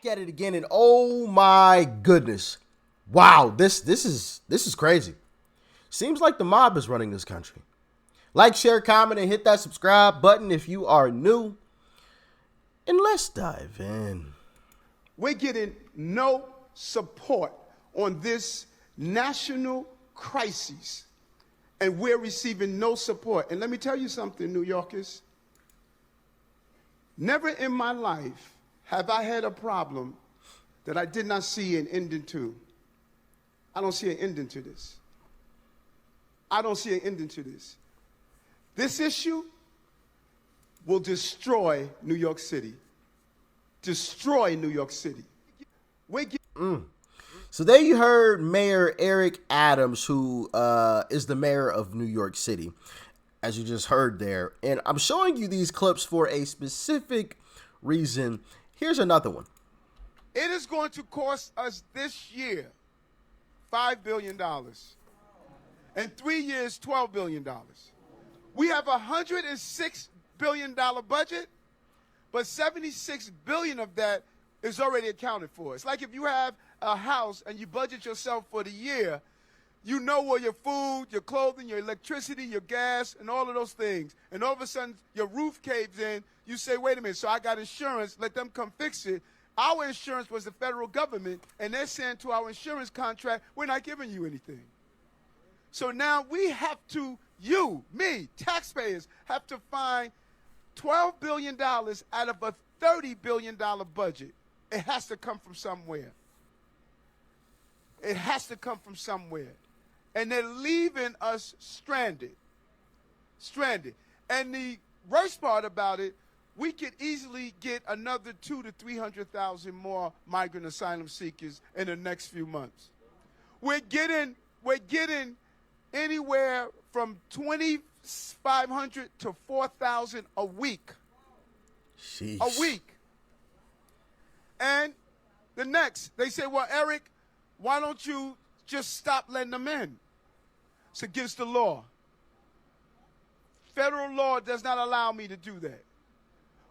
at it again, and oh my goodness, wow, this is crazy. Seems like the mob is running this country. Like, share, comment, and hit that subscribe button if you are new. And let's dive in. We're getting no support on this national crisis, and we're receiving no support. And let me tell you something, New Yorkers. Never in my life have I had a problem that I did not see an ending to. I don't see an ending to this. I don't see an ending to this. This issue will destroy New York City. Destroy New York City. So there you heard Mayor Eric Adams, who is the mayor of New York City, as you just heard there. And I'm showing you these clips for a specific reason. Here's another one. It is going to cost us this year $5 billion. In 3 years, $12 billion. We have a $106 billion budget, but $76 billion of that is already accounted for. It's like if you have a house and you budget yourself for the year, you know where your food, your clothing, your electricity, your gas, and all of those things. And all of a sudden, your roof caves in. You say, wait a minute, so I got insurance. Let them come fix it. Our insurance was the federal government, and they're saying to our insurance contract, we're not giving you anything. So now we have to, you, me, taxpayers, have to find $12 billion out of a $30 billion budget. It has to come from somewhere. It has to come from somewhere. And they're leaving us stranded. Stranded. And the worst part about it, we could easily get another 200,000 to 300,000 more migrant asylum seekers in the next few months. We're getting anywhere from 2,500 to 4,000 a week. Sheesh. A week. And the next, they say, well, Eric, why don't you just stop letting them in? It's against the law. Federal law does not allow me to do that.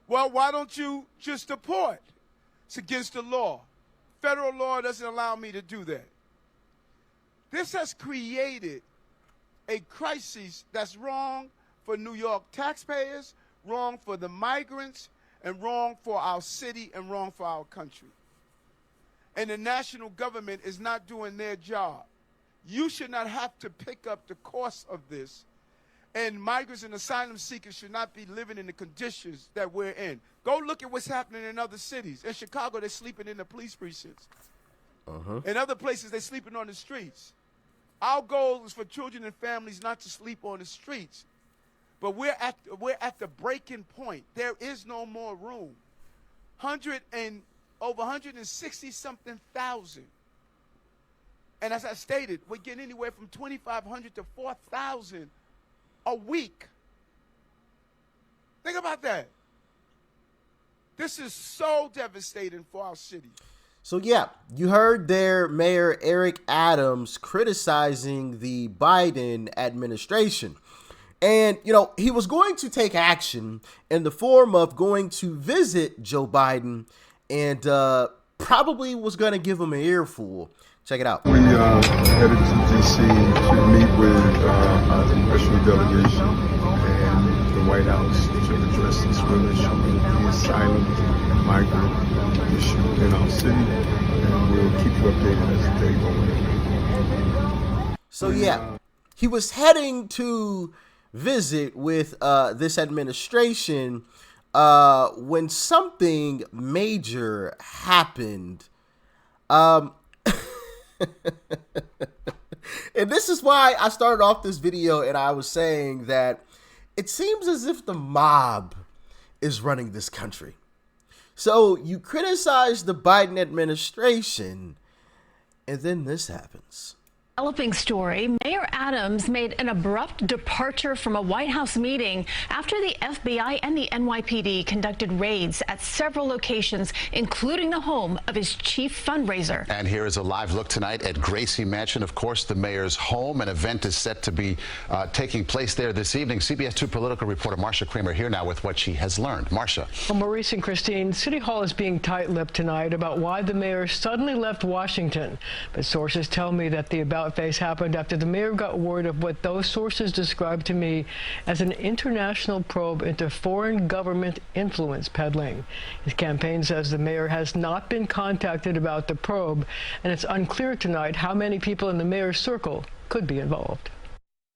Well, why don't you just deport? It's against the law. Federal law doesn't allow me to do that. This has created a crisis that's wrong for New York taxpayers, wrong for the migrants, and wrong for our city and wrong for our country. And the national government is not doing their job. You should not have to pick up the cost of this, and migrants and asylum seekers should not be living in the conditions that we're in. Go look at what's happening in other cities. In Chicago, they're sleeping in the police precincts. In other places, they're sleeping on the streets. Our goal is for children and families not to sleep on the streets. But we're at the breaking point. There is no more room. Over 160-something thousand. And as I stated, we're getting anywhere from 2,500 to 4,000 a week. Think about that. This is so devastating for our city. So yeah, you heard there Mayor Eric Adams criticizing the Biden administration. And, you know, he was going to take action in the form of going to visit Joe Biden and probably was going to give him an earful. Check it out. We headed to D.C. to meet with our congressional delegation and the White House to address this real issue, the asylum and migrant issue in our city. And we'll keep you updated as the day goes on. So yeah, he was heading to visit with this administration when something major happened. And this is why I started off this video and I was saying that it seems as if the mob is running this country. So you criticize the Biden administration and then this happens. Developing story, Mayor Adams made an abrupt departure from a White House meeting after the FBI and the NYPD conducted raids at several locations, including the home of his chief fundraiser. And here is a live look tonight at Gracie Mansion, of course, the mayor's home. An event is set to be taking place there this evening. CBS 2 political reporter Marcia Kramer here now with what she has learned. Marcia. Well, Maurice and Christine, City Hall is being tight-lipped tonight about why the mayor suddenly left Washington. But sources tell me that the about-face happened after the mayor got word of what those sources described to me as an international probe into foreign government influence peddling. His campaign says the mayor has not been contacted about the probe, and it's unclear tonight how many people in the mayor's circle could be involved.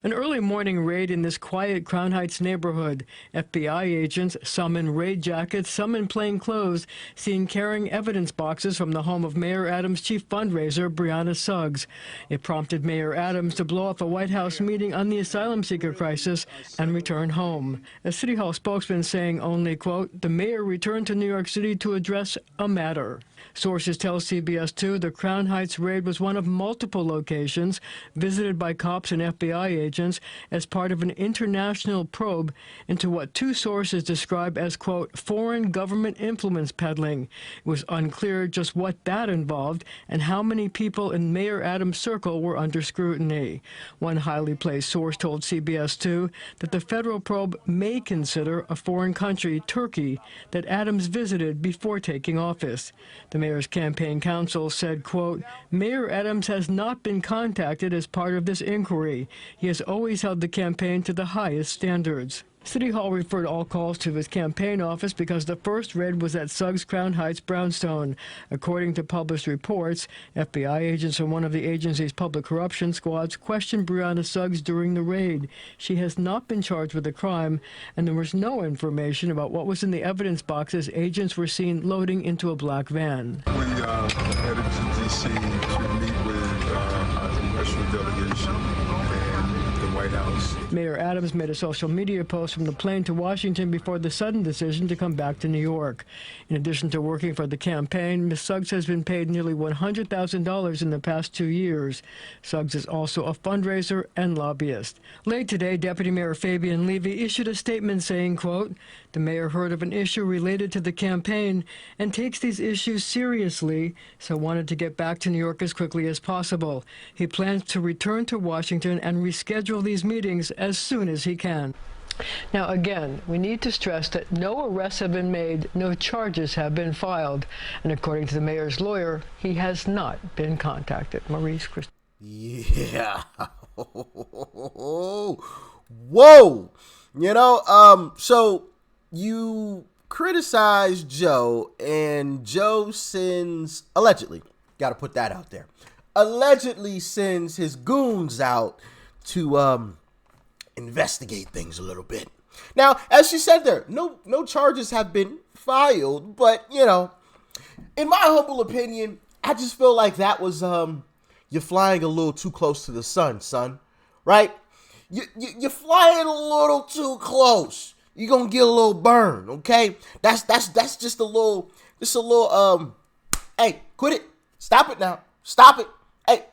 An early morning raid in this quiet Crown Heights neighborhood. FBI agents, some in raid jackets, some in plain clothes, seen carrying evidence boxes from the home of Mayor Adams' chief fundraiser, Brianna Suggs. It prompted Mayor Adams to blow off a White House meeting on the asylum seeker crisis and return home. A City Hall spokesman saying only, quote, the mayor returned to New York City to address a matter. Sources tell CBS 2 the Crown Heights raid was one of multiple locations visited by cops and FBI agents as part of an international probe into what two sources describe as, quote, foreign government influence peddling. It was unclear just what that involved and how many people in Mayor Adams' circle were under scrutiny. One highly placed source told CBS 2 that the federal probe may consider a foreign country, Turkey, that Adams visited before taking office. The mayor's campaign counsel said, quote, Mayor Adams has not been contacted as part of this inquiry. He has always held the campaign to the highest standards. City Hall referred all calls to his campaign office because the first raid was at Suggs Crown Heights brownstone. According to published reports, FBI agents from one of the agency's public corruption squads questioned Brianna Suggs during the raid. She has not been charged with a crime, and there was no information about what was in the evidence boxes agents were seen loading into a black van. We headed to D.C. to meet with our congressional delegation and the White House. Mayor Adams made a social media post from the plane to Washington before the sudden decision to come back to New York. In addition to working for the campaign, Ms. Suggs has been paid nearly $100,000 in the past 2 years. Suggs is also a fundraiser and lobbyist. Late today, Deputy Mayor Fabian Levy issued a statement saying, quote, the mayor heard of an issue related to the campaign and takes these issues seriously, so wanted to get back to New York as quickly as possible. He plans to return to Washington and reschedule these meetings as soon as he can. Now, again, we need to stress that no arrests have been made, no charges have been filed, and according to the mayor's lawyer, he has not been contacted. Maurice, Christine. Yeah. Whoa. You know, so you criticize Joe, and Joe sends, allegedly, got to put that out there, allegedly sends his goons out to investigate things a little bit. Now, as she said there, no charges have been filed, but, you know, in my humble opinion, I just feel like that was, you're flying a little too close to the sun, son, right? You're flying a little too close. You're gonna get a little burn, okay? That's just a little, hey, quit it. Stop it now. Stop it. Hey,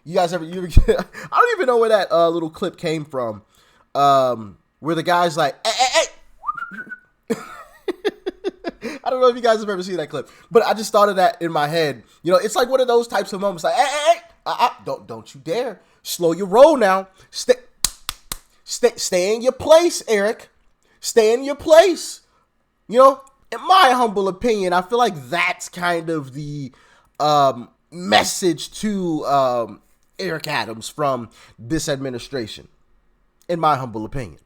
you guys ever I don't even know where that little clip came from, where the guy's like, hey. I don't know if you guys have ever seen that clip, but I just thought of that in my head. You know, it's like one of those types of moments like, hey, don't you dare. Slow your roll now. Stay in your place, Eric. Stay in your place. You know, in my humble opinion, I feel like that's kind of the message to Eric Adams from this administration. In my humble opinion.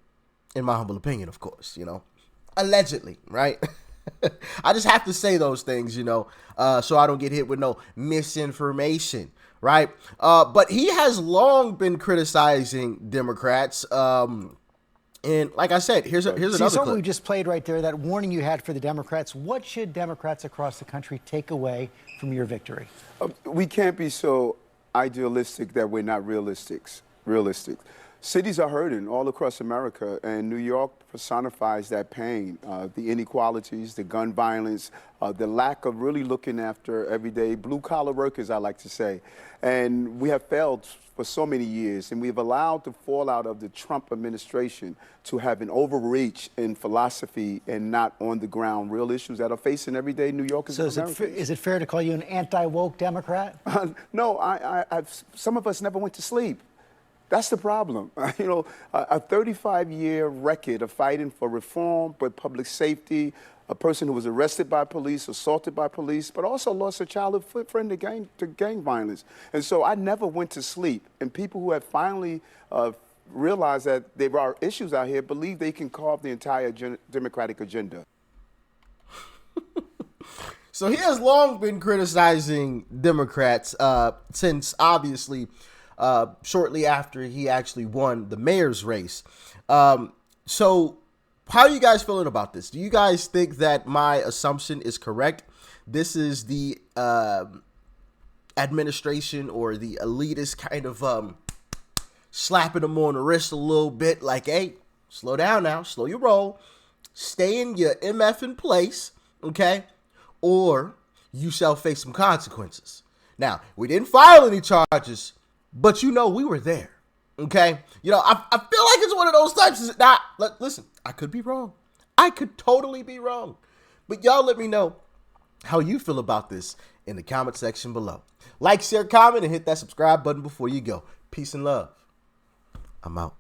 In my humble opinion, of course, you know. Allegedly, right? I just have to say those things, you know, so I don't get hit with no misinformation, right? But he has long been criticizing Democrats. And like I said, here's another something clip. we just played right there, that warning you had for the Democrats. What should Democrats across the country take away from your victory? We can't be so idealistic that we're not realistic. Cities are hurting all across America, and New York personifies that pain. The inequalities, the gun violence, the lack of really looking after everyday blue-collar workers, I like to say. And we have failed for so many years, and we've allowed the fallout of the Trump administration to have an overreach in philosophy and not on the ground real issues that are facing everyday New Yorkers So and Americans. is it fair to call you an anti-woke Democrat? No, some of us never went to sleep. That's the problem. You know, a 35-year record of fighting for reform, but public safety, a person who was arrested by police, assaulted by police, but also lost a childhood friend to gang violence. And so I never went to sleep. And people who have finally realized that there are issues out here believe they can carve the entire Democratic agenda. So he has long been criticizing Democrats since, obviously, shortly after he actually won the mayor's race. So how are you guys feeling about this? Do you guys think that my assumption is correct? This is the administration or the elitist kind of slapping them on the wrist a little bit like, hey, slow down now, slow your roll, stay in your MF in place, okay? Or you shall face some consequences. Now, we didn't file any charges, but you know we were there, okay? You know, I feel like it's one of those types. Now, listen, I could be wrong. I could totally be wrong. But y'all let me know how you feel about this in the comment section below. Like, share, comment, and hit that subscribe button before you go. Peace and love. I'm out.